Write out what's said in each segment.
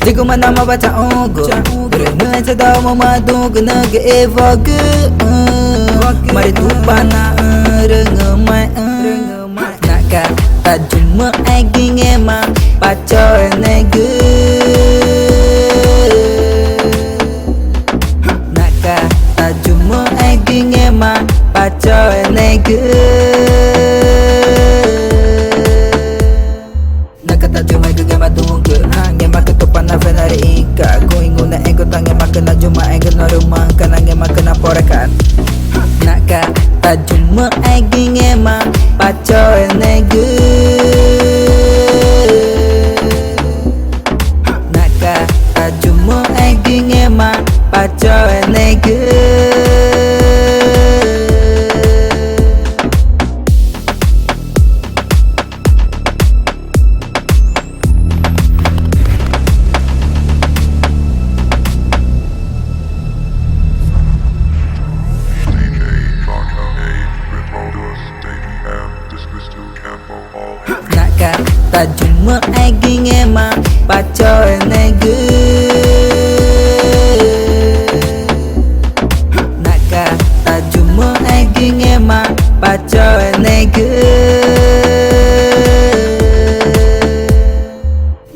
Jigo mana ma baca ogo Rena sada ma madung na ge evaga Mari tu pana renga mai Naka tajuma aging ema paco nege Naka tajuma aging ema paco nege Naka tajuma aging ema dunga Hange maka topan na venare ika Kuingu na ego tange maka na juma ego na rumah Kanange maka na porakan Naka tajuma aging ema paco nege Naka tajuma aging ema paco nege Naka tajuma aging ema paco nege Naka tajuma aging ema paco nege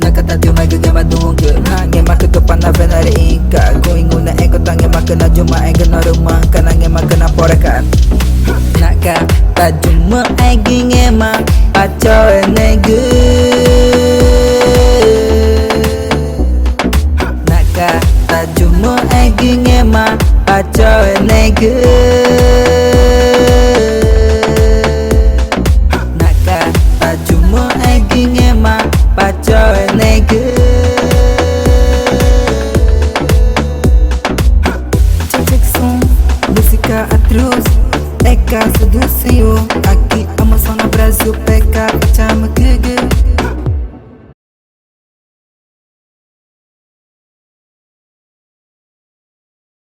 Naka tajuma aging ema dunga Hange maka topan na venare ika Kuingu na ego tange maka na juma ego na rumah Kanange maka na porakan Naka tajuma aging ema paco nege Naka tajuma aging ema paco nege Naka tajuma aging ema paco nege Cek som música atroz Eka sedução aqui ama só no Brasil peca pachama que